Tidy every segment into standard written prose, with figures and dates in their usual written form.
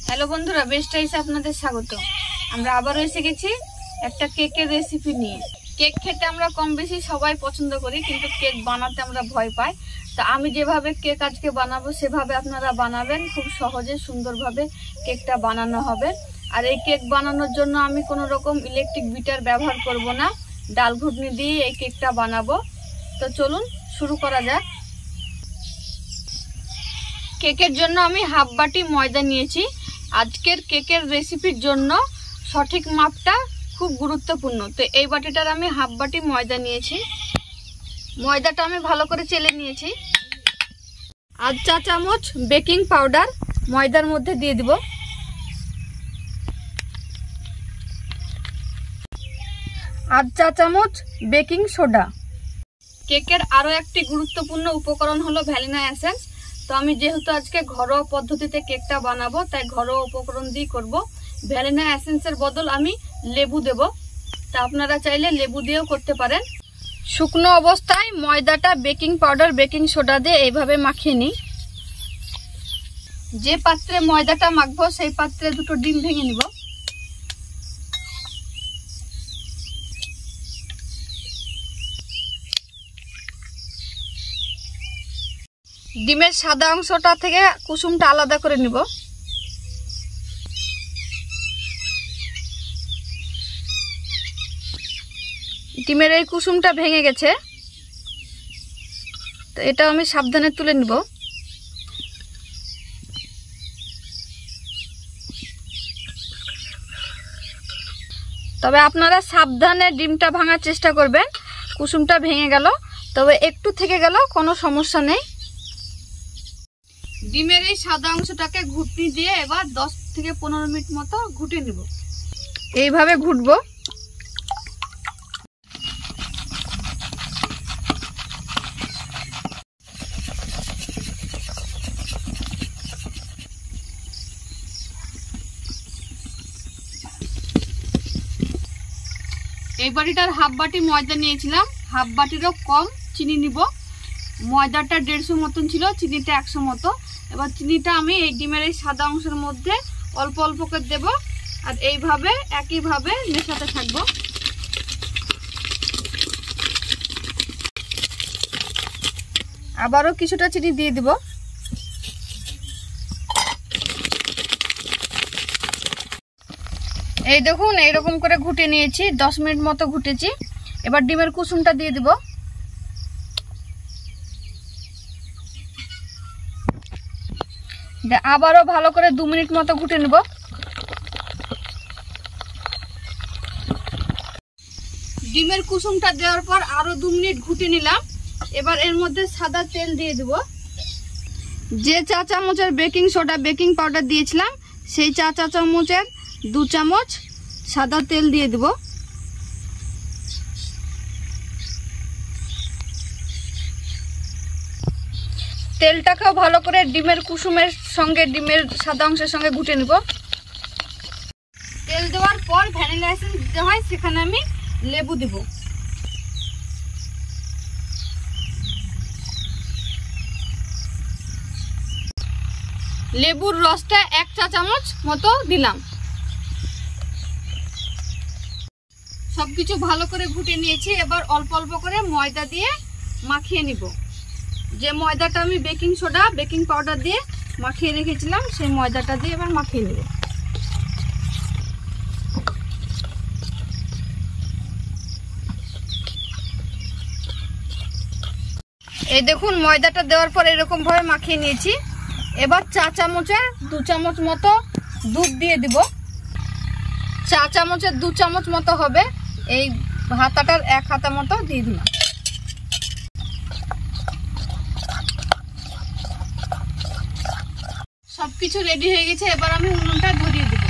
Hello বন্ধুরা, best রাইসে আপনাদের স্বাগত। আমরা আবারও এসে গেছি একটা কেকের রেসিপি নিয়ে। কেক খেতে আমরা কম বেশি সবাই পছন্দ করি, কিন্তু কেক বানাতে আমরা ভয় পাই। তো আমি যেভাবে কেক আজকে বানাবো সেভাবে আপনারা বানাবেন, খুব সহজে সুন্দরভাবে কেকটা বানানো হবে। আর এই কেক বানানোর জন্য আমি কোনো রকম ইলেকট্রিক বিটার ব্যবহার করব না, ডাল ঘুটনি দিয়ে এই কেকটা বানাবো। তো চলুন শুরু করা যাক। কেকের জন্য আমি হাফ বাটি ময়দা নিয়েছি। আজকের কেকের রেসিপির জন্য সঠিক মাপটা খুব গুরুত্বপূর্ণ। তো এই বাটিটার আমি হাফ বাটি ময়দা নিয়েছি। ময়দাটা আমি ভালো করে চেলে নিয়েছি। আধ চা চামচ বেকিং পাউডার ময়দার মধ্যে দিয়ে দিব। আধ চা চামচ বেকিং সোডা। কেকের আরও একটি গুরুত্বপূর্ণ উপকরণ হলো ভ্যানিলা এসেন্স। তো আমি যেহেতু আজকে ঘরোয়া পদ্ধতিতে কেকটা বানাবো, তাই ঘরোয়া উপকরণ দিয়ে করব। ভ্যানিলা এসেন্সের বদল আমি লেবু দেব। তা আপনারা চাইলে লেবু দিয়েও করতে পারেন। শুকনো অবস্থায় ময়দাটা বেকিং পাউডার বেকিং সোডা দিয়ে এইভাবে মাখিয়ে নিই। যে পাত্রে ময়দাটা মাখবো সেই পাত্রে দুটো ডিম ভেঙে নিব। ডিমের সাদা অংশটা থেকে কুসুমটা আলাদা করে নিব। ডিমের এই কুসুমটা ভেঙে গেছে, তো এটা আমি সাবধানে তুলে নিব। তবে আপনারা সাবধানে ডিমটা ভাঙার চেষ্টা করবেন। কুসুমটা ভেঙে গেল, তবে একটু থেকে গেল, কোনো সমস্যা নেই। ডিমের এই সাদা অংশটাকে ঘুটনি দিয়ে এবার 10 থেকে 15 মিনিট মতো ঘুটে নিব। এইভাবে ঘুটবো। এই বাটিটার হাফ বাটি ময়দা নিয়েছিলাম, হাফ বাটিরও কম চিনি নিব। ময়দাটা 150 মতন ছিল, চিনিটা 100 মতো। এবার চিনিটা আমি এই ডিমের এই সাদা অংশের মধ্যে অল্প অল্প করে দেব, আর এইভাবে একইভাবে মেশাতে থাকবো। আবারও কিছুটা চিনি দিয়ে দিব। এই দেখুন, এইরকম করে ঘুটে নিয়েছি, 10 মিনিট মতো ঘুটেছি। এবার ডিমের কুসুমটা দিয়ে দিব। আবারও ভালো করে 2 মিনিট মতো ঘুটে নেব। ডিমের কুসুমটা দেওয়ার পর আরো 2 মিনিট ঘুটে নিলাম। এবার এর মধ্যে সাদা তেল দিয়ে দেব। যে চা চামচের বেকিং সোডা বেকিং পাউডার দিয়েছিলাম, সেই চা চামচের 2 চামচ সাদা তেল দিয়ে দেব। তেলটাকেও ভালো করে ডিমের কুসুমের সঙ্গে ডিমের সাদা অংশের সঙ্গে ঘুটে নিব। তেল দেওয়ার পর ভ্যানিলা এসেন্স দিতে হয়, সেখানে আমি লেবু দিব। লেবুর রসটা 1 চা চামচ মতো দিলাম। সবকিছু ভালো করে ঘুটে নিয়েছি। এবার অল্প অল্প করে ময়দা দিয়ে মাখিয়ে নিব। যে ময়দাটা আমি বেকিং সোডা বেকিং পাউডার দিয়ে মাখিয়ে রেখেছিলাম, সেই ময়দাটা দিয়ে এবার মাখিয়ে নেব। এই দেখুন, ময়দাটা দেওয়ার পর এরকম ভাবে মাখিয়ে নিয়েছি। এবার চা চামচের 2 চামচ মতো দুধ দিয়ে দিব। চা চামচের 2 চামচ মতো হবে, এই হাতাটার 1 হাতা মতো দিয়ে দিলাম। সবকিছু রেডি হয়ে গেছে। এবার আমি উনুনটা ধরিয়ে দেব।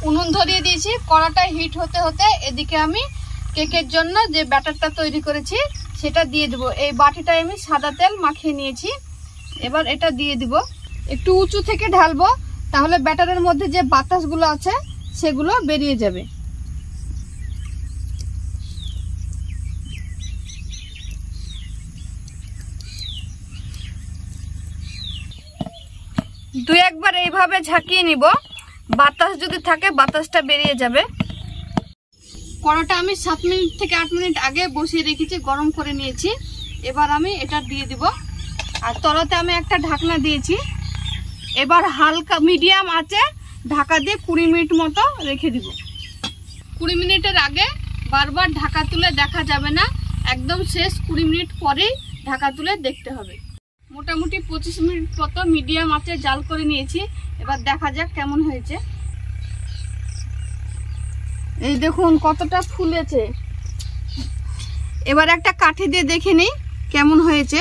উনুন ধরিয়ে দিয়েছি। কড়াটা হিট হতে হতে এদিকে আমি কেকের জন্য যে ব্যাটারটা তৈরি করেছি সেটা দিয়ে দেব। এই বাটিটায় আমি সাদা তেল মাখিয়ে নিয়েছি। এবার এটা দিয়ে দিব। একটু উঁচু থেকে ঢালবো, তাহলে ব্যাটারের মধ্যে যে বাতাসগুলো আছে সেগুলো বেরিয়ে যাবে। দুই একবার এইভাবে ঝাঁকিয়ে নিব, বাতাস যদি থাকে বাতাসটা বেরিয়ে যাবে। কড়াটা আমি 7 মিনিট থেকে 8 মিনিট আগে বসিয়ে রেখেছি, গরম করে নিয়েছি। এবার আমি এটা দিয়ে দিব। আর তলাতে আমি একটা ঢাকনা দিয়েছি। এবার হালকা মিডিয়াম আঁচে ঢাকা দিয়ে 20 মিনিট মতো রেখে দিব। 20 মিনিটের আগে বারবার ঢাকা তুলে দেখা যাবে না, একদম শেষ 20 মিনিট পরেই ঢাকা তুলে দেখতে হবে। মোটামুটি 25 মিনিট মতো মিডিয়াম আঁচে জাল করে নিয়েছি। এবার দেখা যাক কেমন হয়েছে। এই দেখুন কতটা ফুলেছে। এবার একটা কাঠি দিয়ে দেখে নিই কেমন হয়েছে।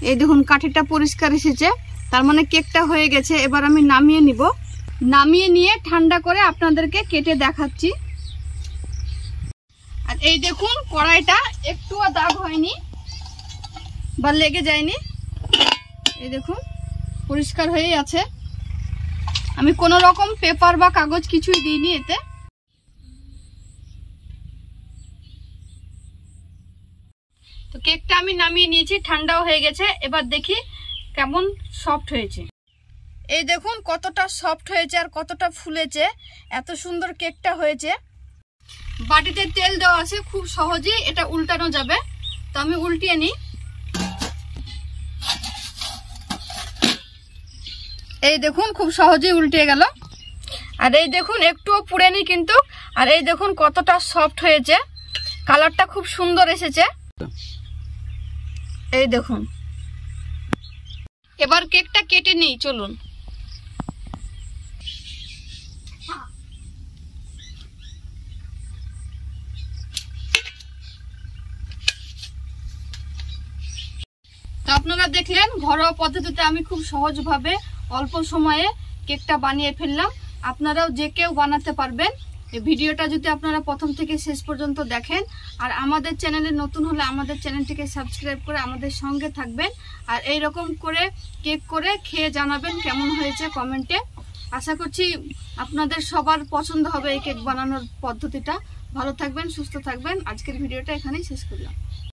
এই দেখুন কাঠিটা পরিষ্কার এসেছে, তার মানে কেকটা হয়ে গেছে। এবার আমি নামিয়ে নিব। নামিয়ে নিয়ে ঠান্ডা করে আপনাদেরকে কেটে দেখাচ্ছি। আর এই দেখুন কড়াইটা একটুও দাগ হয়নি বা লেগে যায়নি। এই দেখুন পরিষ্কার হয়েই আছে। আমি কোনো রকম পেপার বা কাগজ কিছুই দিইনি এতে। তো কেকটা আমি নামিয়ে নিয়েছি, ঠান্ডাও হয়ে গেছে। এবার দেখি কেমন সফট হয়েছে। এই দেখুন কতটা সফট হয়েছে আর কতটা ফুলেছে, এত সুন্দর কেকটা হয়েছে। বাটিতে তেল দেওয়া আছে, খুব সহজেই এটা উল্টানো যাবে। তো আমি উল্টিয়ে নিই। এই দেখুন খুব সহজেই উল্টে গেল। আর এই দেখুন একটুও পুড়েনি কিন্তু। আর এই দেখুন কতটা সফট হয়েছে, কালারটা খুব সুন্দর এসেছে। এই দেখুন। এবার কেকটা কেটে নিই, চলুন। তো আপনারা দেখলেন ঘরোয়া পদ্ধতিতে আমি খুব সহজভাবে অল্প সময়ে কেকটা বানিয়ে ফেললাম। আপনারাও যে কেউ বানাতে পারবেন। এই ভিডিওটা যদি আপনারা প্রথম থেকে শেষ পর্যন্ত দেখেন, আর আমাদের চ্যানেলে নতুন হলে আমাদের চ্যানেলটিকে সাবস্ক্রাইব করে আমাদের সঙ্গে থাকবেন। আর এই রকম করে কেক করে খেয়ে জানাবেন কেমন হয়েছে কমেন্টে। আশা করছি আপনাদের সবার পছন্দ হবে এই কেক বানানোর পদ্ধতিটা। ভালো থাকবেন, সুস্থ থাকবেন। আজকের ভিডিওটা এখানেই শেষ করলাম।